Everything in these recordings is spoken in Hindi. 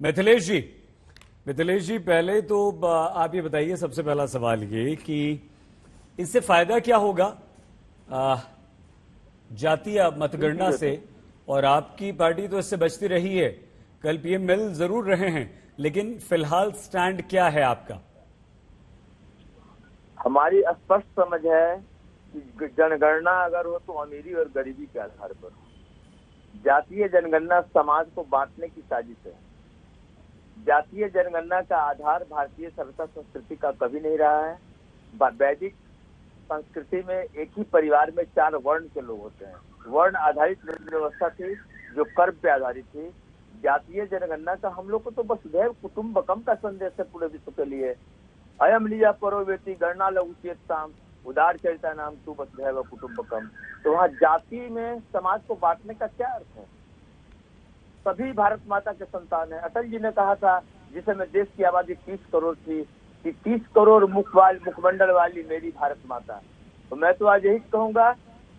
मिथिलेश जी पहले तो आप ये बताइए, सबसे पहला सवाल ये कि इससे फायदा क्या होगा जातीय मतगणना से, और आपकी पार्टी तो इससे बचती रही है, कल पीएम मिल जरूर रहे हैं, लेकिन फिलहाल स्टैंड क्या है आपका? हमारी स्पष्ट समझ है कि जनगणना अगर हो तो अमीरी और गरीबी के आधार पर हो। जातीय जनगणना समाज को बांटने की साजिश है। जातीय जनगणना का आधार भारतीय सभ्यता संस्कृति का कभी नहीं रहा है। वैदिक संस्कृति में एक ही परिवार में 4 वर्ण के लोग होते हैं। वर्ण आधारित व्यवस्था थी जो कर्म पे आधारित थी। जातीय जनगणना का हम लोग को तो वसुधैव कुटुम्बकम का संदेश है पूरे विश्व के लिए। अयम लिया परो वेति गणना लघुचेताम उदार चरिता नाम तू वसुधैव कुटुम्बकम। तो वहाँ जाति में समाज को बांटने का क्या अर्थ है? सभी भारत माता के संतान है। अटल जी ने कहा था जिस समय देश की आबादी 30 करोड़ थी कि 30 करोड़ मुखमंडल वाली मेरी भारत माता। तो मैं तो आज यही कहूंगा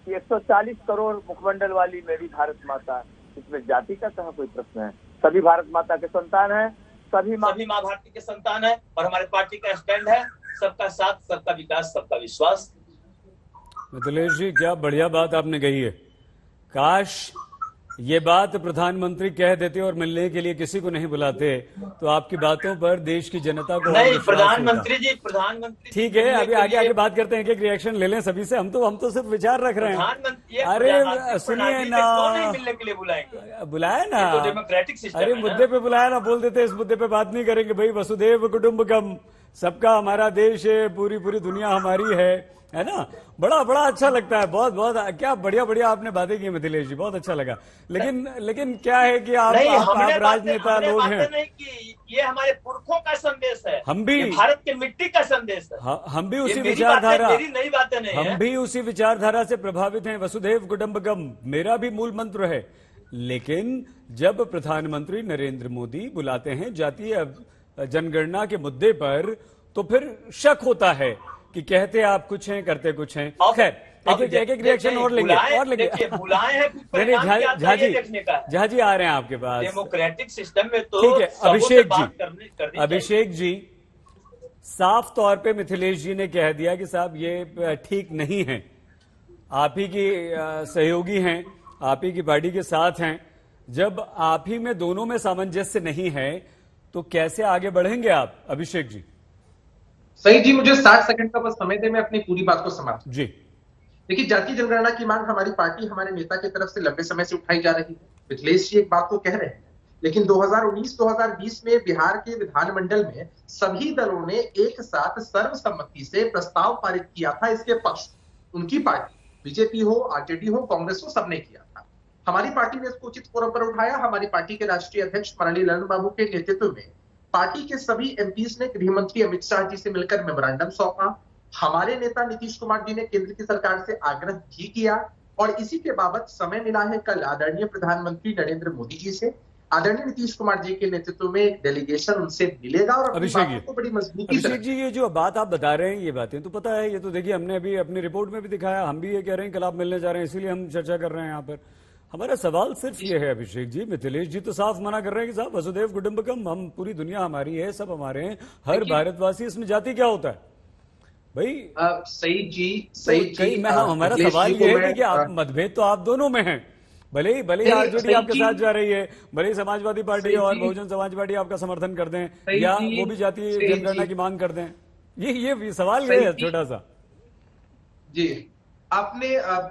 कि 140 करोड़ मुखमंडल वाली मेरी भारत माता। इसमें जाति का कहाँ कोई प्रश्न है? सभी भारत माता के संतान है, सभी माँ भारती के संतान है, और हमारे पार्टी का स्टैंड है सबका साथ, सबका विकास, सबका विश्वास। मिथिलेश जी, क्या बढ़िया बात आपने कही है। काश ये बात प्रधानमंत्री कह देते और मिलने के लिए किसी को नहीं बुलाते, तो आपकी बातों पर देश की जनता को नहीं। प्रधानमंत्री ठीक है, अभी आगे बात करते हैं। एक रिएक्शन ले लें सभी से। हम तो सिर्फ विचार रख रहे हैं। अरे सुनिए ना, मिलने के लिए बुलाया ना, डेमोक्रेटिक सिस्टम। अरे मुद्दे पे बुलाया ना, बोल देते इस मुद्दे पे बात नहीं करेंगे। भाई वसुधैव कुटुम्बकम, सबका हमारा देश है, पूरी दुनिया हमारी है ना। बड़ा अच्छा लगता है। बहुत क्या बढ़िया आपने बातें की मिथिलेश जी, बहुत अच्छा लगा। लेकिन क्या है कि आप राजनेता लोग हैं। ये हमारे पुरखों का संदेश है, हम भी भारत की मिट्टी का संदेश है। हम भी उसी विचारधारा, मेरी नई बातें नहीं हम भी उसी विचारधारा से प्रभावित हैं। वसुधैव कुटुम्बकम मेरा भी मूल मंत्र है। लेकिन जब प्रधानमंत्री नरेंद्र मोदी बुलाते हैं जातीय जनगणना के मुद्दे पर, तो फिर शक होता है कि कहते आप कुछ हैं, करते कुछ हैं। खैर एक रिएक्शन और लेंगे। बुलाए हैं झा जी आ रहे हैं आपके पास। डेमोक्रेटिक सिस्टम में तो ठीक है। अभिषेक जी साफ तौर पे मिथिलेश जी ने कह दिया कि साहब ये ठीक नहीं है। आप ही की सहयोगी हैं, आप ही की पार्टी के साथ हैं। जब आप ही में दोनों में सामंजस्य नहीं है तो कैसे आगे बढ़ेंगे आप? अभिषेक जी। सही जी, मुझे 60 सेकंड का बस समय दे, मैं अपनी पूरी बात को समाप्त जी। देखिए, जातीय जनगणना की मांग हमारी पार्टी, हमारे नेता की तरफ से लंबे समय से उठाई जा रही है। मिथिलेश जी एक बात को कह रहे हैं, लेकिन 2019-2020 में बिहार के विधानमंडल में सभी दलों ने एक साथ सर्वसम्मति से प्रस्ताव पारित किया था इसके पक्ष। उनकी पार्टी, बीजेपी हो, आरजेडी हो, कांग्रेस हो, सबने किया था। हमारी पार्टी ने इसको उचित फोरम पर उठाया। हमारी पार्टी के राष्ट्रीय अध्यक्ष माननीय ललन बाबू के नेतृत्व में पार्टी के सभी एमपीज ने गृह मंत्री अमित शाह जी से मिलकर मेमोरेंडम सौंपा। हमारे नेता नीतीश कुमार जी ने केंद्र की सरकार से आग्रह भी किया, और इसी के बाबत समय मिला है कल आदरणीय प्रधानमंत्री नरेंद्र मोदी जी से। आदरणीय नीतीश कुमार जी के नेतृत्व में एक डेलीगेशन उनसे मिलेगा और अभिषेक को बड़ी मजबूती। अभिषेक जी, ये जो बात आप बता रहे हैं, ये बातें तो पता है, ये तो देखिए हमने अभी अपनी रिपोर्ट में भी दिखाया। हम भी ये कह रहे हैं कल आप मिलने जा रहे हैं, इसीलिए हम चर्चा कर रहे हैं यहाँ पर। हमारा सवाल सिर्फ ये है अभिषेक जी, मिथिलेश जी तो साफ मना कर रहे हैं कि साहब वसुधैव कुटुम्बकम, हम पूरी दुनिया हमारी है, सब हमारे हैं, हर भारतवासी, इसमें जाति क्या होता है भाई? सही जी, हमारा सवाल ये है कि आप मतभेद तो आप दोनों में हैं। भले ही आरजेडी आपके साथ जा रही है, भले ही समाजवादी पार्टी और बहुजन समाज पार्टी आपका समर्थन कर दें, या वो भी जातीय जनगणना की मांग कर दें। ये सवाल ये है छोटा सा जी। आपने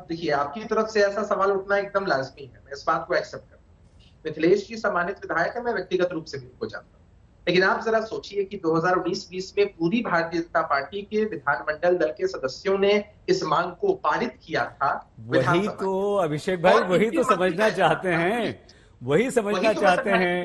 देखिए, आपकी तरफ से ऐसा सवाल उठना एकदम लाजमी है, मैं इस बात को एक्सेप्ट करता हूं। मिथिलेश जी सम्मानित विधायक है, मैं व्यक्तिगत रूप से भी उनको जानता हूं। लेकिन आप जरा सोचिए कि 2019-20 में पूरी भारतीय जनता पार्टी के विधानमंडल दल के सदस्यों ने इस मांग को पारित किया था। वही तो अभिषेक भाई, वही तो समझना चाहते हैं, वही समझना चाहते हैं,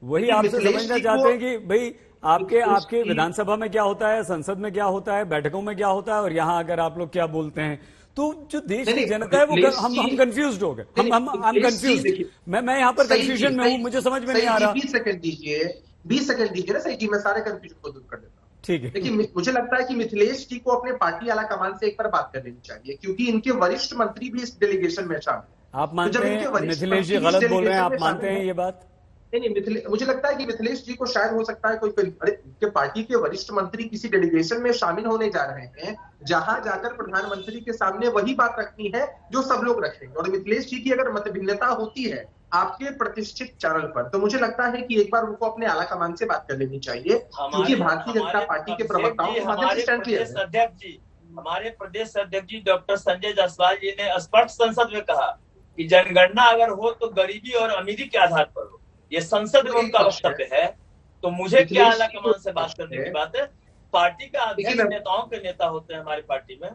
वही आपसे समझना चाहते हैं कि भाई आपके विधानसभा में क्या होता है, संसद में क्या होता है, बैठकों में क्या होता है, और यहाँ अगर आप लोग क्या बोलते हैं। तो जो देश की जनता है वो हम कंफ्यूज हो गए, हम कंफ्यूज। मैं यहाँ पर कंफ्यूजन में हूँ, मुझे समझ में नहीं आ रहा। 20 सेकंड दीजिए ना सही जी, मैं सारे कंफ्यूजन को दूर कर देता हूँ। ठीक है। देखिए, मुझे लगता है कि मिथिलेश जी को अपने पार्टी आला कमान से एक बार बात कर लेनी चाहिए, क्योंकि इनके वरिष्ठ मंत्री भी इस डेलीगेशन में शामिल हैं। आप मानते हैं मिथिलेश जी गलत बोल रहे हैं? आप मानते हैं ये बात? नहीं, मुझे लगता है कि मिथिलेश जी को शायद हो सकता है अरे पार्टी के वरिष्ठ मंत्री किसी डेलीगेशन में शामिल होने जा रहे हैं, जहां जाकर प्रधानमंत्री के सामने वही बात रखनी है जो सब लोग रखेंगे। और मिथिलेश जी की अगर मतभिन्नता होती है आपके प्रतिष्ठित चैनल पर, तो मुझे लगता है कि एक बार उनको अपने आला कमान से बात कर लेनी चाहिए, क्योंकि भारतीय जनता पार्टी के प्रवक्ताओं के माध्यम से स्टैंड क्लियर है। हमारे प्रदेश अध्यक्ष जी डॉक्टर संजय जायसवाल जी ने स्पष्ट संसद में कहा कि जनगणना अगर हो तो गरीबी और अमीरी के आधार पर हो। ये संसद में उनका वक्तव्य है, तो मुझे क्या आला कमान से बात करने की बात है? पार्टी का अध्यक्ष नेताओं के नेता होते हैं हमारी पार्टी में।